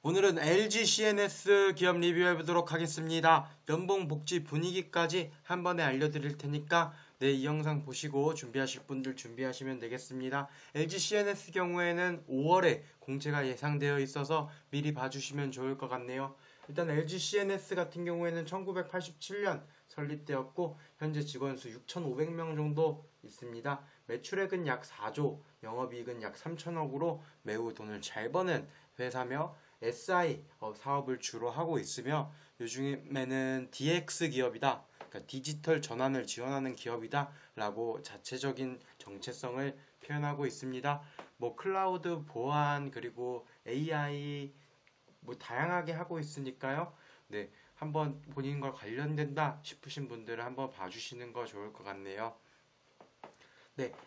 오늘은 LG CNS 기업 리뷰해보도록 하겠습니다. 연봉 복지 분위기까지 한 번에 알려드릴 테니까 이 영상 보시고 준비하실 분들 준비하시면 되겠습니다. LG CNS 경우에는 5월에 공채가 예상되어 있어서 미리 봐주시면 좋을 것 같네요. 일단 LG CNS 같은 경우에는 1987년 설립되었고 현재 직원 수 6,500명 정도 있습니다. 매출액은 약 4조, 영업이익은 약 3천억으로 매우 돈을 잘 버는 회사며 SI 사업을 주로 하고 있으며 요즘에는 DX 기업이다, 그러니까 디지털 전환을 지원하는 기업이다 라고 자체적인 정체성을 표현하고 있습니다. 클라우드 보안 그리고 AI 다양하게 하고 있으니까요. 한번 본인과 관련된다 싶으신 분들은 한번 봐주시는 거 좋을 것 같네요.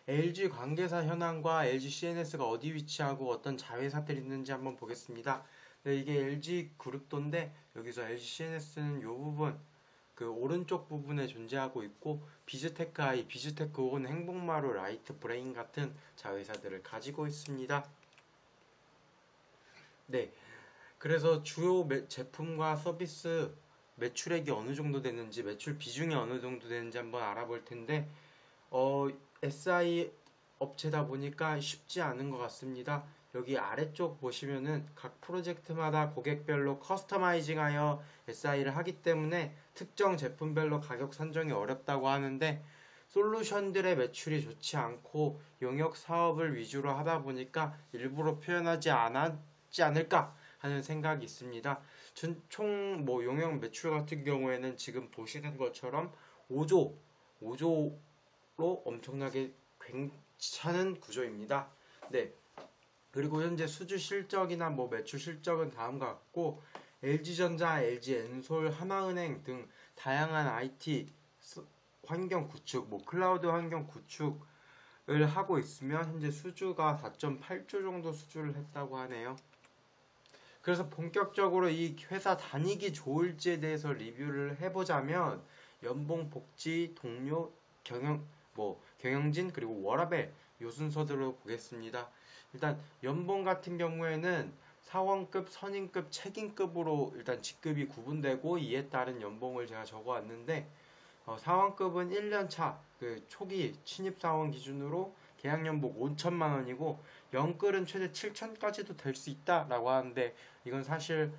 LG 관계사 현황과 LG CNS가 어디 위치하고 어떤 자회사들이 있는지 한번 보겠습니다. 이게 LG 그룹도인데 여기서 LG CNS는 이 부분, 그 오른쪽 부분에 존재하고 있고 비즈테크 아이, 비즈테크 온, 행복마루, 라이트 브레인 같은 자회사들을 가지고 있습니다. 그래서 주요 제품과 서비스 매출액이 어느 정도 되는지, 매출 비중이 어느 정도 되는지 한번 알아볼 텐데 SI 업체다 보니까 쉽지 않은 것 같습니다. 여기 아래쪽 보시면은 각 프로젝트마다 고객별로 커스터마이징하여 SI를 하기 때문에 특정 제품별로 가격 산정이 어렵다고 하는데, 솔루션들의 매출이 좋지 않고 용역 사업을 위주로 하다 보니까 일부러 표현하지 않았지 않을까 하는 생각이 있습니다. 총 용역 매출 같은 경우에는 지금 보시는 것처럼 5조로 엄청나게 괜찮은 구조입니다. 그리고 현재 수주 실적이나 매출 실적은 다음과 같고, LG전자, LG엔솔, 하나은행 등 다양한 IT 환경 구축, 클라우드 환경 구축을 하고 있으며 현재 수주가 4.8조 정도 수주를 했다고 하네요. 그래서 본격적으로 이 회사 다니기 좋을지에 대해서 리뷰를 해보자면 연봉, 복지, 동료, 경영진 그리고 워라밸 요 순서대로 보겠습니다. 일단 연봉 같은 경우에는 사원급, 선임급, 책임급으로 일단 직급이 구분되고 이에 따른 연봉을 제가 적어왔는데, 사원급은 1년차 그 초기 신입사원 기준으로 계약연봉 5천만 원이고 영끌은 최대 7천까지도 될 수 있다라고 하는데, 이건 사실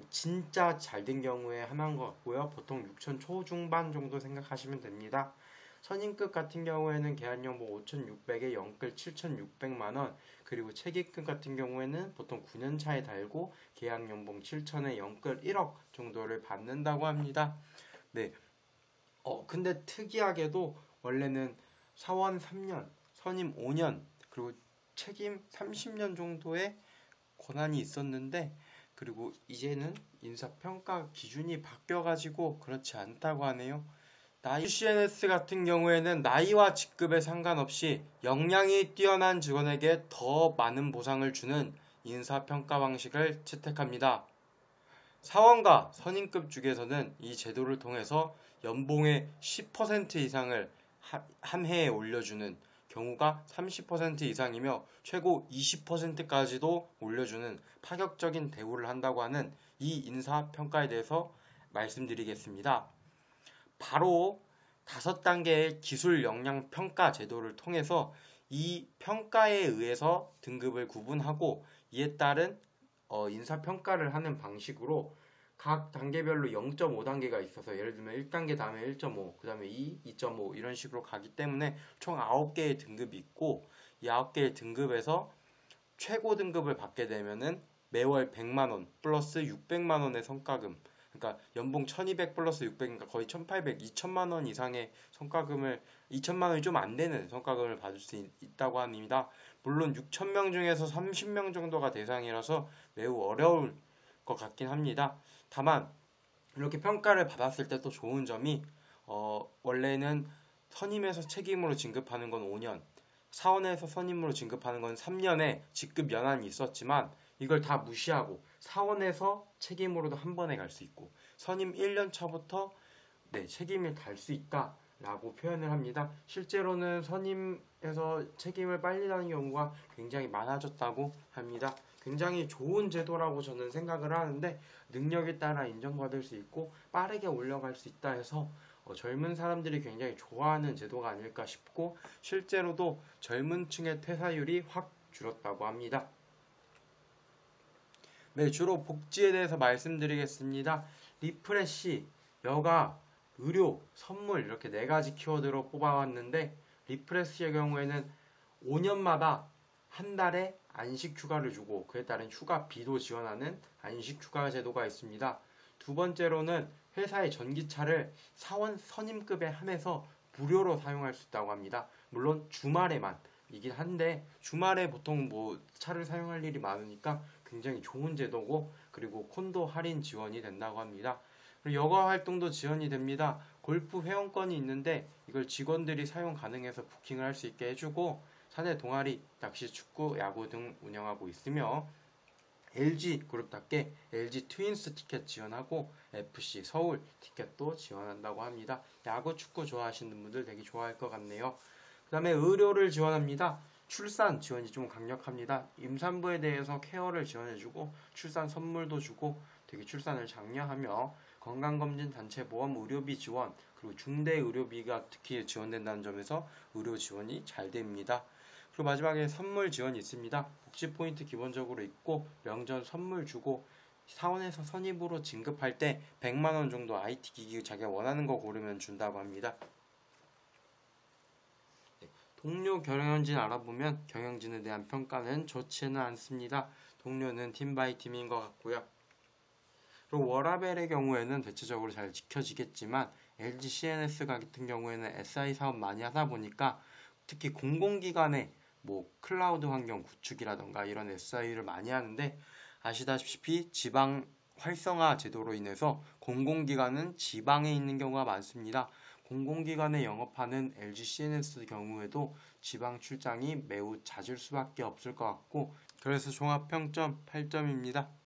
진짜 잘 된 경우에 하나인 것 같고요. 보통 6천 초중반 정도 생각하시면 됩니다. 선임급 같은 경우에는 계약연봉 5,600에 영끌 7,600만 원, 그리고 책임급 같은 경우에는 보통 9년 차에 달고 계약연봉 7천에 영끌 1억 정도를 받는다고 합니다. 근데 특이하게도 원래는 사원 3년, 선임 5년, 그리고 책임 30년 정도의 권한이 있었는데, 그리고 이제는 인사평가 기준이 바뀌어가지고 그렇지 않다고 하네요. CNS 같은 경우에는 나이와 직급에 상관없이 역량이 뛰어난 직원에게 더 많은 보상을 주는 인사평가 방식을 채택합니다. 사원과 선임급 중에서는 이 제도를 통해서 연봉의 10% 이상을 한 해에 올려주는 경우가 30% 이상이며 최고 20%까지도 올려주는 파격적인 대우를 한다고 하는 이 인사평가에 대해서 말씀드리겠습니다. 바로 5단계의 기술 역량 평가 제도를 통해서 이 평가에 의해서 등급을 구분하고 이에 따른 인사평가를 하는 방식으로 각 단계별로 0.5단계가 있어서, 예를 들면 1단계 다음에 1.5, 그 다음에 2, 2.5 이런 식으로 가기 때문에 총 9개의 등급이 있고, 이 9개의 등급에서 최고 등급을 받게 되면은 매월 100만원 플러스 600만원의 성과금, 그러니까 연봉 1200 플러스 600, 그러니까 거의 1800, 2000만원 이상의 성과금을, 2000만원이 좀 안 되는 성과금을 받을 수 있다고 합니다. 물론 6000명 중에서 30명 정도가 대상이라서 매우 어려울 것 같긴 합니다. 다만 이렇게 평가를 받았을 때 또 좋은 점이 원래는 선임에서 책임으로 진급하는 건 5년, 사원에서 선임으로 진급하는 건 3년의 직급 연한이 있었지만 이걸 다 무시하고 사원에서 책임으로도 한 번에 갈 수 있고 선임 1년 차부터 책임을 달 수 있다 라고 표현을 합니다. 실제로는 선임에서 책임을 빨리 다는 경우가 굉장히 많아졌다고 합니다. 굉장히 좋은 제도라고 저는 생각을 하는데 능력에 따라 인정받을 수 있고 빠르게 올라갈 수 있다 해서 젊은 사람들이 굉장히 좋아하는 제도가 아닐까 싶고 실제로도 젊은 층의 퇴사율이 확 줄었다고 합니다. 네, 주로 복지에 대해서 말씀드리겠습니다. 리프레시, 여가, 의료, 선물 이렇게 네 가지 키워드로 뽑아왔는데 리프레시의 경우에는 5년마다 한 달에 안식 휴가를 주고 그에 따른 휴가비도 지원하는 안식 휴가 제도가 있습니다. 두 번째로는 회사의 전기차를 사원 선임급에 한해서 무료로 사용할 수 있다고 합니다. 물론 주말에만 이긴 한데 주말에 보통 뭐 차를 사용할 일이 많으니까 굉장히 좋은 제도고 그리고 콘도 할인 지원이 된다고 합니다. 그리고 여가 활동도 지원이 됩니다. 골프 회원권이 있는데 이걸 직원들이 사용 가능해서 부킹을 할 수 있게 해주고 사내 동아리, 낚시, 축구, 야구 등 운영하고 있으며 LG 그룹답게 LG 트윈스 티켓 지원하고 FC 서울 티켓도 지원한다고 합니다. 야구, 축구 좋아하시는 분들 되게 좋아할 것 같네요. 그 다음에 의료를 지원합니다. 출산 지원이 좀 강력합니다. 임산부에 대해서 케어를 지원해주고 출산 선물도 주고 되게 출산을 장려하며 건강검진, 단체보험, 의료비 지원 그리고 중대의료비가 특히 지원된다는 점에서 의료 지원이 잘 됩니다. 그리고 마지막에 선물 지원이 있습니다. 복지 포인트 기본적으로 있고 명절 선물 주고 사원에서 선입으로 진급할 때 100만 원 정도 IT 기기 자기가 원하는 거 고르면 준다고 합니다. 동료 경영진 알아보면 경영진에 대한 평가는 좋지는 않습니다. 동료는 팀 바이 팀인 것 같고요. 그리고 워라벨의 경우에는 대체적으로 잘 지켜지겠지만 LG CNS 같은 경우에는 SI 사업 많이 하다 보니까 특히 공공기관의 뭐 클라우드 환경 구축이라던가 이런 SI를 많이 하는데 아시다시피 지방 활성화 제도로 인해서 공공기관은 지방에 있는 경우가 많습니다. 공공기관에 영업하는 LG CNS 경우에도 지방 출장이 매우 잦을 수밖에 없을 것 같고 그래서 종합평점 8점입니다.